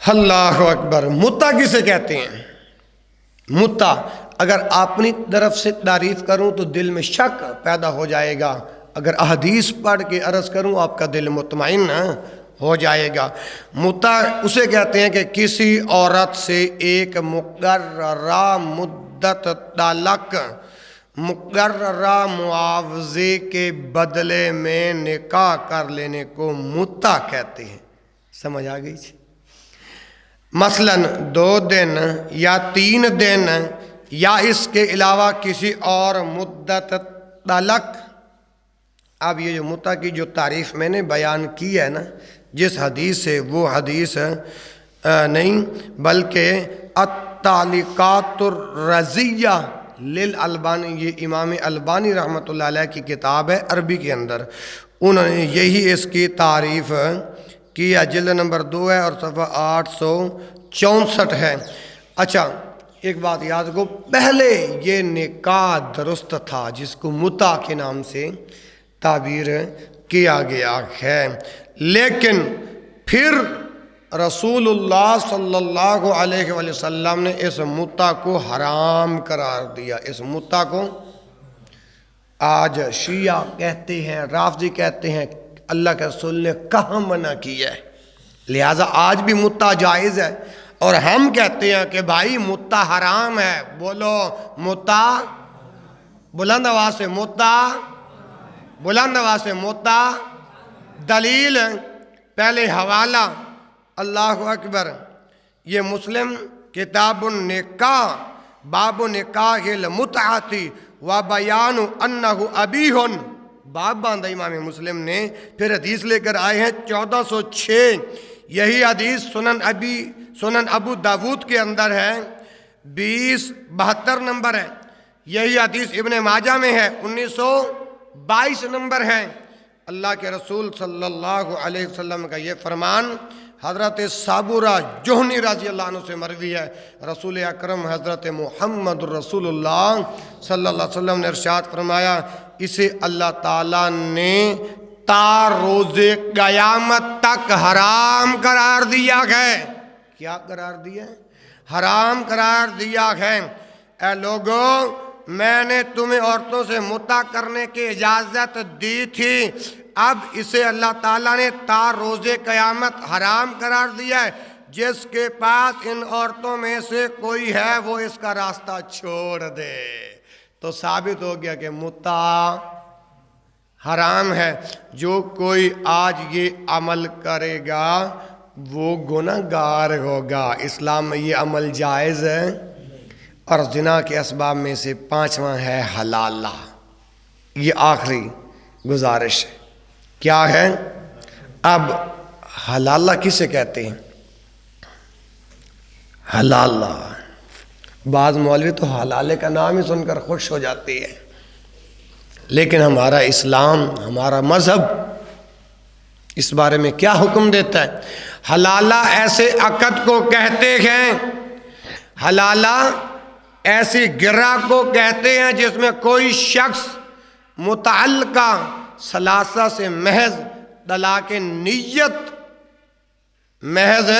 اللہ اکبر. متا کسے کہتے ہیں؟ متا اگر اپنی طرف سے تعریف کروں تو دل میں شک پیدا ہو جائے گا، اگر احادیث پڑھ کے عرض کروں آپ کا دل مطمئن ہو جائے گا. متا اسے کہتے ہیں کہ کسی عورت سے ایک مقررہ مدت تلک مقررہ معاوضے کے بدلے میں نکاح کر لینے کو متا کہتے ہیں. سمجھ آ گئی جی؟ مثلا 2 دن یا 3 دن یا اس کے علاوہ کسی اور مدت تلک. اب یہ جو متا کی جو تعریف میں نے بیان کی ہے نا، جس حدیث سے وہ حدیث نہیں بلکہ التعلیقات الرضیہ للالبانی، یہ امام البانی رحمۃ اللہ علیہ کی کتاب ہے عربی کے اندر، انہوں نے یہی اس کی تعریف کیا. جلد نمبر 2 ہے اور صفحہ 864 ہے. اچھا ایک بات یاد رکھو، پہلے یہ نکاح درست تھا جس کو متا کے نام سے تعبیر کیا گیا ہے، لیکن پھر رسول اللہ صلی اللہ علیہ وآلہ وسلم نے اس متا کو حرام قرار دیا. اس متا کو آج شیعہ کہتے ہیں، رافضی کہتے ہیں، اللہ کے رسول نے کہاں منع کیا ہے، لہٰذا آج بھی متا جائز ہے. اور ہم کہتے ہیں کہ بھائی متا حرام ہے. بولو متا، بلند آواز سے متا، بلند آواز سے متا. دلیل پہلے حوالہ، اللہ اکبر. یہ مسلم کتاب النکاح باب نکاح المتعۃ و بیان انہ ابیح، باب باندھا امام مسلم نے. پھر حدیث لے کر آئے ہیں 1406. یہی حدیث سنن ابو داود کے اندر ہے، 2072 نمبر ہے. یہی حدیث ابن ماجہ میں ہے، 1922 نمبر ہے. اللہ کے رسول صلی اللہ علیہ وسلم کا یہ فرمان حضرت صابرہ جوہنی رضی اللہ عنہ سے مروی ہے. رسول اکرم حضرت محمد رسول اللہ صلی اللہ علیہ وسلم نے ارشاد فرمایا، اسے اللہ تعالیٰ نے تا روز قیامت تک حرام قرار دیا ہے. کیا قرار دیا ہے؟ حرام قرار دیا ہے. اے لوگوں، میں نے تمہیں عورتوں سے متا کرنے کی اجازت دی تھی، اب اسے اللہ تعالیٰ نے تا روز قیامت حرام قرار دیا ہے. جس کے پاس ان عورتوں میں سے کوئی ہے وہ اس کا راستہ چھوڑ دے. تو ثابت ہو گیا کہ متا حرام ہے. جو کوئی آج یہ عمل کرے گا وہ گنہگار ہوگا. اسلام میں یہ عمل جائز ہے. اور زنا کے اسباب میں سے 5واں ہے حلالہ. یہ آخری گزارش ہے. کیا ہے؟ اب حلالہ کسے کہتے ہیں؟ حلالہ، بعض مولوی تو حلالے کا نام ہی سن کر خوش ہو جاتی ہے، لیکن ہمارا اسلام، ہمارا مذہب اس بارے میں کیا حکم دیتا ہے؟ حلالہ ایسے عقد کو کہتے ہیں، حلالہ ایسی گرہ کو کہتے ہیں جس میں کوئی شخص متعلقہ ثلاثہ سے محض طلاق نیت، محض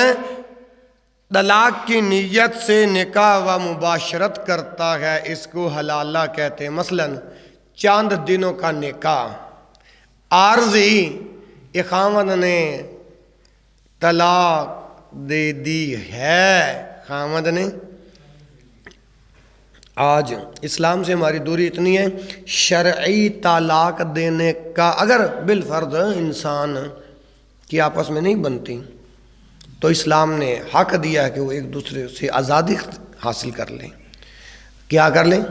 طلاق کی نیت سے نکاح و مباشرت کرتا ہے، اس کو حلالہ کہتے ہیں. مثلا چاند دنوں کا نکاح، عارضی خامد نے طلاق دے دی ہے، خامد نے. آج اسلام سے ہماری دوری اتنی ہے، شرعی طلاق دینے کا اگر بالفرض انسان کی آپس میں نہیں بنتی تو اسلام نے حق دیا ہے کہ وہ ایک دوسرے سے آزادی حاصل کر لیں. کیا کر لیں؟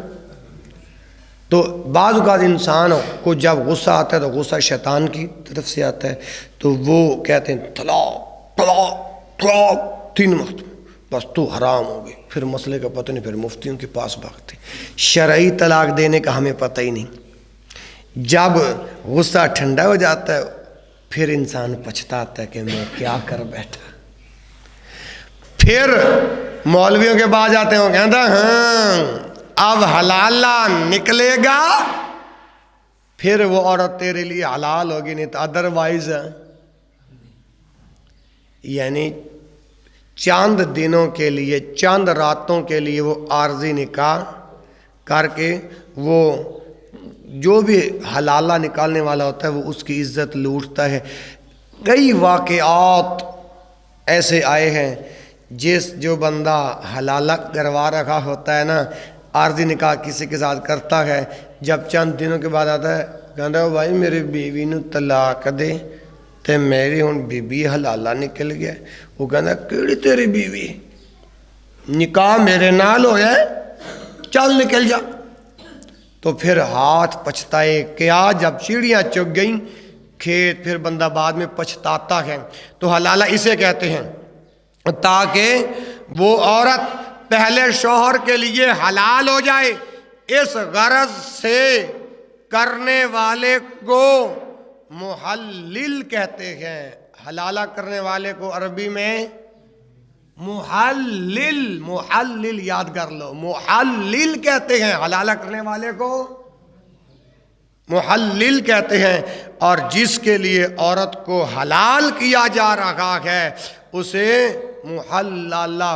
تو بعض اوقات انسان کو جب غصہ آتا ہے تو غصہ شیطان کی طرف سے آتا ہے، تو وہ کہتے ہیں طلاق طلاق طلاق 3 مرتبہ، بس تو حرام ہو گئی. پھر مسئلے کا پتہ نہیں، پھر مفتیوں کے پاس بھاگتے. شرعی طلاق دینے کا ہمیں پتہ ہی نہیں. جب غصہ ٹھنڈا ہو جاتا ہے پھر انسان پچھتاتا ہے کہ میں کیا کر بیٹھا. پھر مولویوں کے پاس جاتے ہیں، وہ کہتا ہاں اب حلالہ نکلے گا پھر وہ عورت تیرے لیے حلال ہوگی، نہیں تو ادروائز یعنی چاند دنوں کے لیے، چاند راتوں کے لیے وہ عارضی نکاح کر کے وہ جو بھی حلالہ نکالنے والا ہوتا ہے وہ اس کی عزت لوٹتا ہے۔ کئی واقعات ایسے آئے ہیں، جو بندہ حلالہ کروا رکھا ہوتا ہے نا، عارضی نکاح کسی کے ساتھ کرتا ہے، جب چند دنوں کے بعد آتا ہے کہتا ہے بھائی میری بیوی نو طلاق دے تے میری ہن بیوی حلالہ نکل گیا۔ وہ کہتا ہے کیڑی تیری بیوی، نکاح میرے نال ہویا ہے، چل نکل جا۔ تو پھر ہاتھ پچھتائے کیا، جب چڑیاں چگ گئیں کھیت، پھر بندہ بعد میں پچھتاتا ہے۔ تو حلالہ اسے کہتے ہیں تاکہ وہ عورت پہلے شوہر کے لیے حلال ہو جائے، اس غرض سے کرنے والے کو محلل کہتے ہیں۔ حلالہ کرنے والے کو عربی میں محلل یاد کر لو، محلل کہتے ہیں، حلالہ کرنے والے کو محلل کہتے ہیں۔ اور جس کے لیے عورت کو حلال کیا جا رہا ہے اسے محللہ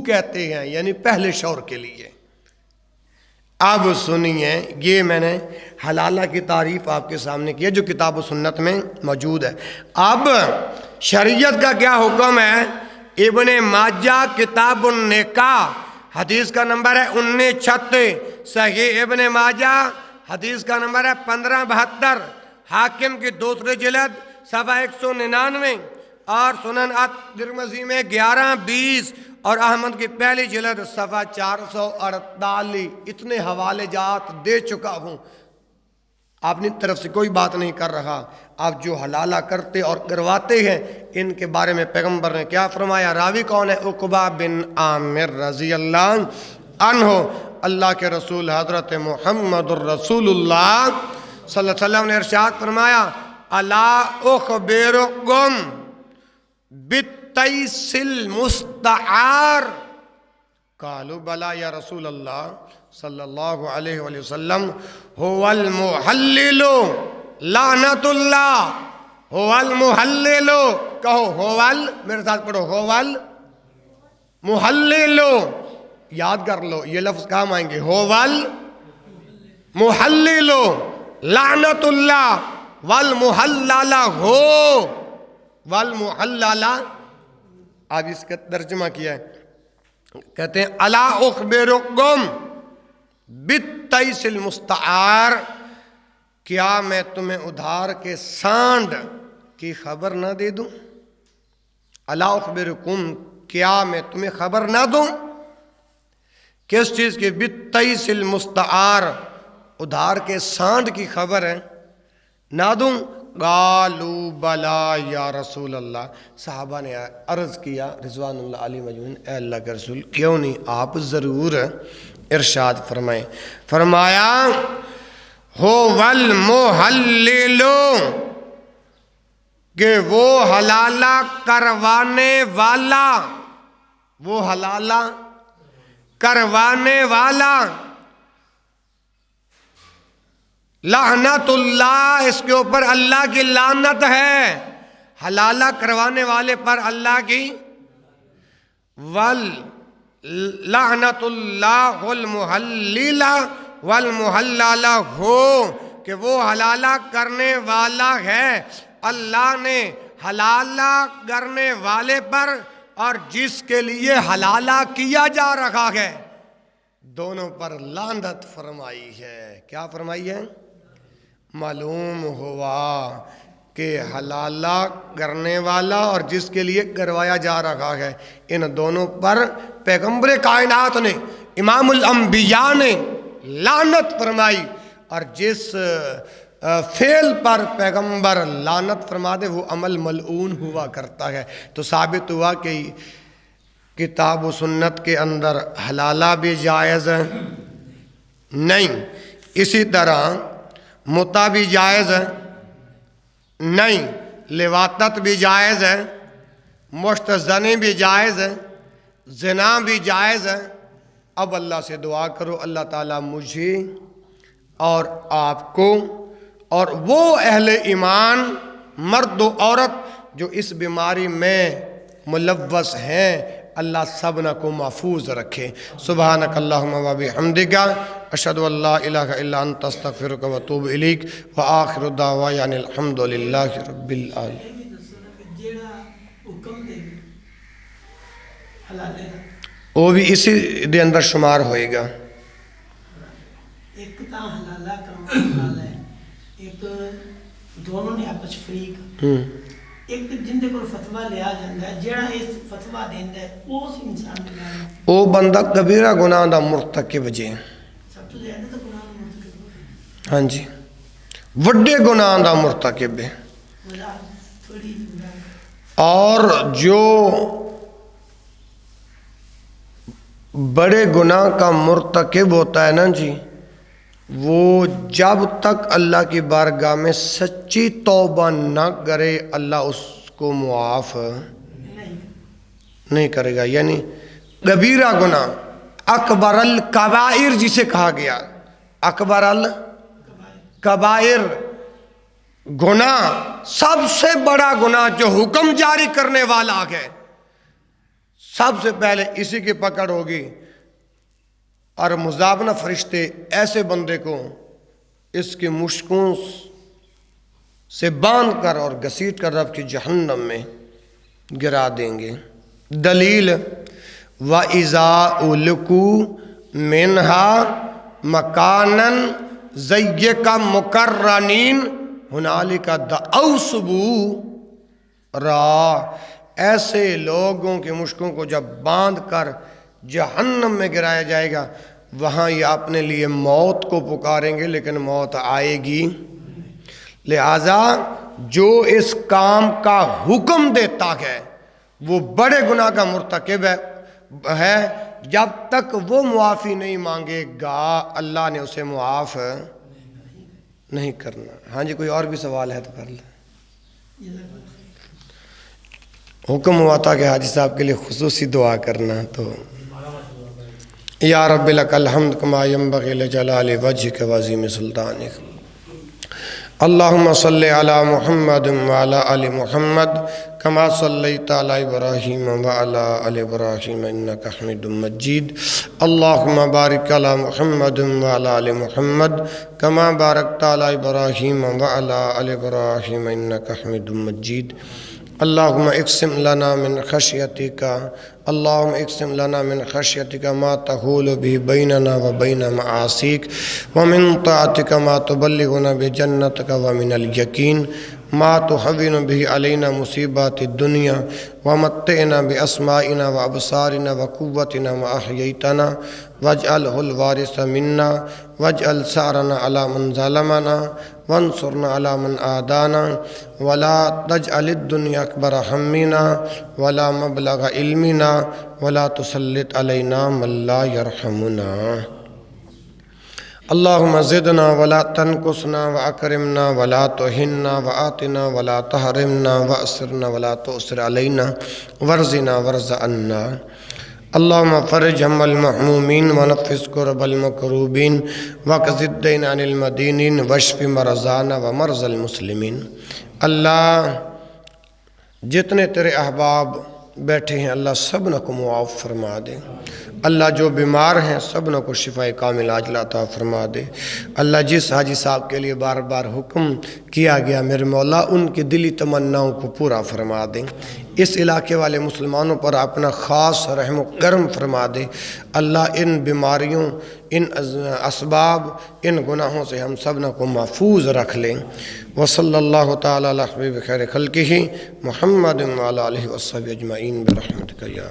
کہتے ہیں، یعنی پہلے شوہر کے لیے۔ اب سنیے، یہ میں نے حلالہ کی تعریف آپ کے سامنے کی ہے جو کتاب و سنت میں موجود ہے۔ اب شریعت کا کیا حکم ہے؟ ابن ماجہ کتاب النکاح حدیث کا نمبر ہے 1936، صحیح ابن ماجہ حدیث کا نمبر ہے 1572، حاکم کی دوسری جلد صفحہ 199، اور سنن الترمذی میں 1120، اور احمد کی پہلی جلد صفحہ 448۔ اتنے حوالے جات دے چکا ہوں، اپنی طرف سے کوئی بات نہیں کر رہا۔ آپ جو حلالہ کرتے اور کرواتے ہیں ان کے بارے میں پیغمبر نے کیا فرمایا؟ راوی کون ہے؟ عقبہ بن عامر رضی اللہ عنہ۔ اللہ کے رسول حضرت محمد الرسول اللہ صلی اللہ علیہ وسلم نے ارشاد فرمایا، الا اخبرکم بالتیس المستعار، قالوا بلا یا رسول اللہ صلی اللہ علیہ وآلہ وسلم، هو المحلل لعنت اللہ، هو المحلل، کہو میرے ساتھ پڑھو، هو المحلل، یاد کر لو یہ لفظ کام آئیں گے، هو المحلل لعنت اللہ والمحلل ہو والمحلل۔ اب اس کا ترجمہ کیا ہے، کہتے ہیں الا اخبرکم بالتیس المستعار، کیا میں تمہیں ادھار کے سانڈ کی خبر نہ دے دوں؟ الا اخبرکم، کیا میں تمہیں خبر نہ دوں؟ کس چیز کی؟ بالتیس المستعار، ادھار کے سانڈ کی خبر ہے، نہ دوں؟ قالوا بلا یا رسول اللہ، صحابہ نے عرض کیا رضوان اللہ علیہ مجمعین، اے اللہ کے رسول کیوں نہیں، آپ ضرور ارشاد فرمائیں۔ فرمایا ہو والمحلل، کہ وہ حلالہ کروانے والا، وہ حلالہ کروانے والا، لعنت اللہ، اس کے اوپر اللہ کی لعنت ہے، حلالہ کروانے والے پر اللہ کی، لعنت اللہ المحلل والمحلل ہو، کہ وہ حلالہ کرنے والا ہے، اللہ نے حلالہ کرنے والے پر اور جس کے لیے حلالہ کیا جا رہا ہے دونوں پر لعنت فرمائی ہے۔ کیا فرمائی ہے؟ معلوم ہوا کہ حلالہ کرنے والا اور جس کے لیے کروایا جا رہا ہے ان دونوں پر پیغمبر کائنات نے، امام الانبیاء نے لعنت فرمائی، اور جس فعل پر پیغمبر لعنت فرما دے وہ عمل ملعون ہوا کرتا ہے۔ تو ثابت ہوا کہ کتاب و سنت کے اندر حلالہ بھی جائز ہے نہیں، اسی طرح متع بھی جائز ہے نہیں، لواطت بھی جائز ہے، مشت زنی بھی جائز ہے، زنا بھی جائز ہے، اب اللہ سے دعا کرو اللہ تعالیٰ مجھے اور آپ کو اور وہ اہل ایمان مرد و عورت جو اس بیماری میں ملوث ہیں اللہ سبنا کو محفوظ رکھے. سبحانک اللہم و بحمدک اشہد ان لا الہ الا انت استغفرک و اتوب الیک وآخر دعوانا الحمد للہ رب العالمین. وہ بھی اسی دے اندر شمار ہوئے گا. ایک تا حلالہ کرنا حلال ہے, ایک دونوں نے آپس فریق, ایک جن دے کو فتوہ لیا جاندہ ہے جڑا اس فتوہ دیندہ ہے اس انسان دے لیا وہ بندہ کبیرہ گناہ دا مرتکب جے. سب تو زیادہ تو گناہ دا مرتکب. ہاں جی وڈے گناہ دا مرتکب ہے. تھوڑی اور جو بڑے گناہ کا مرتکب ہوتا ہے نا جی, وہ جب تک اللہ کی بارگاہ میں سچی توبہ نہ کرے اللہ اس کو معاف نہیں کرے گا. یعنی کبیرہ گناہ اکبر الکبائر جسے کہا گیا, اکبر الکبائر گناہ سب سے بڑا گناہ جو حکم جاری کرنے والا ہے, سب سے پہلے اسی کی پکڑ ہوگی. اور مزابنہ فرشتے ایسے بندے کو اس کی مشکوں سے باندھ کر اور گھسیٹ کر رب کی جہنم میں گرا دیں گے. دلیل وَإِذَا أُلْقُوا مِنْهَا مَكَانًا ضَيِّقًا مُقَرَّنِينَ هُنَالِكَ دَعَوْا ثُبُورًا. ایسے لوگوں کے مشکوں کو جب باندھ کر جہنم میں گرایا جائے گا, وہاں یہ اپنے لیے موت کو پکاریں گے لیکن موت آئے گی. لہذا جو اس کام کا حکم دیتا ہے وہ بڑے گناہ کا مرتکب ہے. جب تک وہ معافی نہیں مانگے گا اللہ نے اسے معاف نہیں کرنا. ہاں جی کوئی اور بھی سوال ہے تو کر لیں. حکم ہوا تھا کہ حاجی صاحب کے لیے خصوصی دعا کرنا, تو یا رب لک الحمد کما ینبغی لجلال وجہک وعظیم سلطانک. اللہم صلی علی محمد وعلی آل محمد کما صلیت علی ابراہیم وعلی آل ابراہیم انک حمید مجید. اللہم بارک علی محمد وعلی آل محمد کما بارکت علی ابراہیم وعلی آل ابراہیم انک حمید مجید. اللہم اقسم لنا من خشیتک اللہم اقسم لنا من خشیتک ما تحول به بیننا و بین معاصیک ومن طاعتک ما تبلغنا بجنتک ومن الیقین ما تحون به علینا مصیبات الدنیا ومتعنا باسمائنا وابصارنا وقوتنا واحییتنا واجعلہ الوارث منا واجعل ثارنا علی من ظلمنا وانصرنا علی من آدانا ولا تجعل الدنیا اکبر ہمنا ولا مبلغ علمنا ولا تسلط علینا من لا یرحمنا. اللہم زدنا ولا تنقصنا واکرمنا ولا تہنا وآتنا ولا تحرمنا واسرنا ولا تؤثر علینا ورزنا ورز عنا. اللہم فرج ہم المحمومین ونفس کرب المکروبین وقض الدین عن المدینین واشف مرضانا ومرض المسلمین. اللہ جتنے تیرے احباب بیٹھے ہیں اللہ سبنا کو معاف فرما دے. اللہ جو بیمار ہیں سبنا کو شفاء کامل عاجلہ عطا فرما دے. اللہ جس حاجی صاحب کے لیے بار بار حکم کیا گیا میرے مولا ان کی دلی تمناؤں کو پورا فرما دیں. اس علاقے والے مسلمانوں پر اپنا خاص رحم و کرم فرما دے. اللہ ان بیماریوں ان اسباب ان گناہوں سے ہم سبنا کو محفوظ رکھ لیں. وصلی اللہ تعالی علی حبیب خیر خلقہ محمد وعلی آلہ وصحبہ اجمعین برحمتک یا